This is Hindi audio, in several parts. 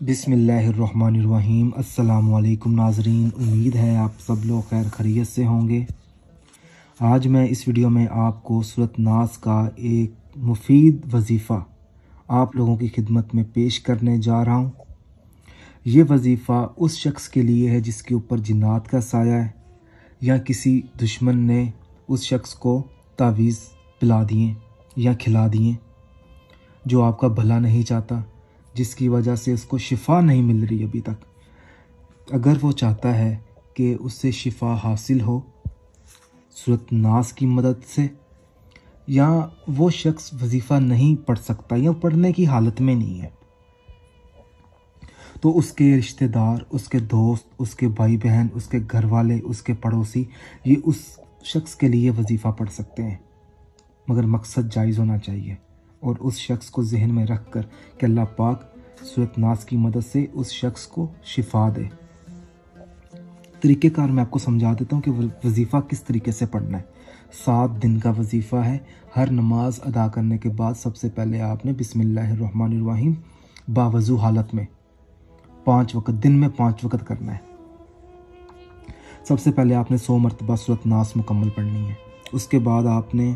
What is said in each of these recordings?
बिस्मिल्लाहिर्रहमानिर्रहीम। अस्सलामुअलैकुम नाज़रीन, उम्मीद है आप सब लोग खैर खैरियत से होंगे। आज मैं इस वीडियो में आपको सूरत नास का एक मुफीद वजीफ़ा आप लोगों की खिदमत में पेश करने जा रहा हूँ। ये वजीफ़ा उस शख्स के लिए है जिसके ऊपर जिन्नात का साया है या किसी दुश्मन ने उस शख्स को तावीज़ पिला दिए या खिला दिए, जो आपका भला नहीं चाहता, जिसकी वजह से उसको शिफा नहीं मिल रही अभी तक। अगर वो चाहता है कि उससे शिफा हासिल हो सूरत नास की मदद से, या वो शख्स वजीफ़ा नहीं पढ़ सकता या पढ़ने की हालत में नहीं है, तो उसके रिश्तेदार, उसके दोस्त, उसके भाई बहन, उसके घर वाले, उसके पड़ोसी ये उस शख्स के लिए वजीफ़ा पढ़ सकते हैं, मगर मकसद जायज़ होना चाहिए और उस शख्स को जहन में रख कर कि अल्लाह पाक सूरत नास की मदद से उस शख्स को शिफा दे। तरीक़ेकार मैं आपको समझा देता हूँ कि वजीफ़ा किस तरीके से पढ़ना है। 7 दिन का वजीफ़ा है। हर नमाज अदा करने के बाद सबसे पहले आपने बिस्मिल्लाहिर्रहमानिर्रहीम बावजू हालत में 5 वक़्त, दिन में 5 वक़्त करना है। सबसे पहले आपने 100 मरतबा सूरत नास मुकम्मल पढ़नी है। उसके बाद आपने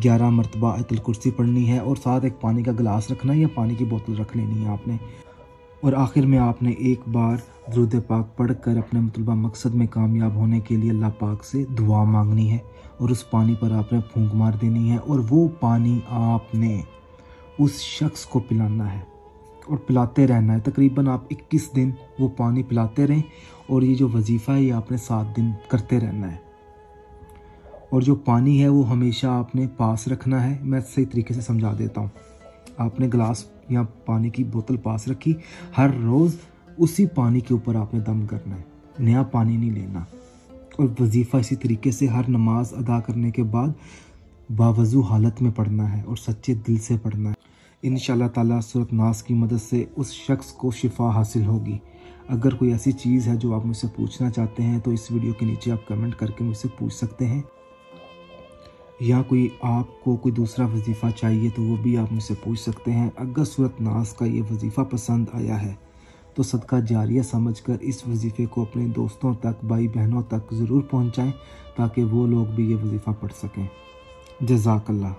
11 मरतबा आयतुल कुर्सी पढ़नी है और साथ एक पानी का गिलास रखना है या पानी की बोतल रख लेनी है आपने। और आखिर में आपने एक बार दुरूद पाक पढ़कर अपने मतलबा मकसद में कामयाब होने के लिए अल्लाह पाक से दुआ मांगनी है और उस पानी पर आपने फूंक मार देनी है और वो पानी आपने उस शख्स को पिलाना है और पिलाते रहना है। तकरीबन आप 21 दिन वो पानी पिलाते रहें और ये जो वजीफ़ा है ये आपने 7 दिन करते रहना है। और जो पानी है वो हमेशा आपने पास रखना है। मैं सही तरीके से समझा देता हूँ। आपने गिलास या पानी की बोतल पास रखी, हर रोज़ उसी पानी के ऊपर आपने दम करना है, नया पानी नहीं लेना। और वजीफ़ा इसी तरीके से हर नमाज अदा करने के बाद बावजू हालत में पढ़ना है और सच्चे दिल से पढ़ना है। इंशाअल्लाह ताला सूरत नास की मदद से उस शख्स को शिफा हासिल होगी। अगर कोई ऐसी चीज़ है जो आप मुझसे पूछना चाहते हैं तो इस वीडियो के नीचे आप कमेंट करके मुझसे पूछ सकते हैं, या कोई आपको कोई दूसरा वजीफ़ा चाहिए तो वो भी आप मुझसे पूछ सकते हैं। अगर सूरत नास का ये वजीफ़ा पसंद आया है तो सदका जारिया समझकर इस वजीफ़े को अपने दोस्तों तक, भाई बहनों तक ज़रूर पहुंचाएं ताकि वो लोग भी ये वजीफ़ा पढ़ सकें। जज़ाकल्लाह।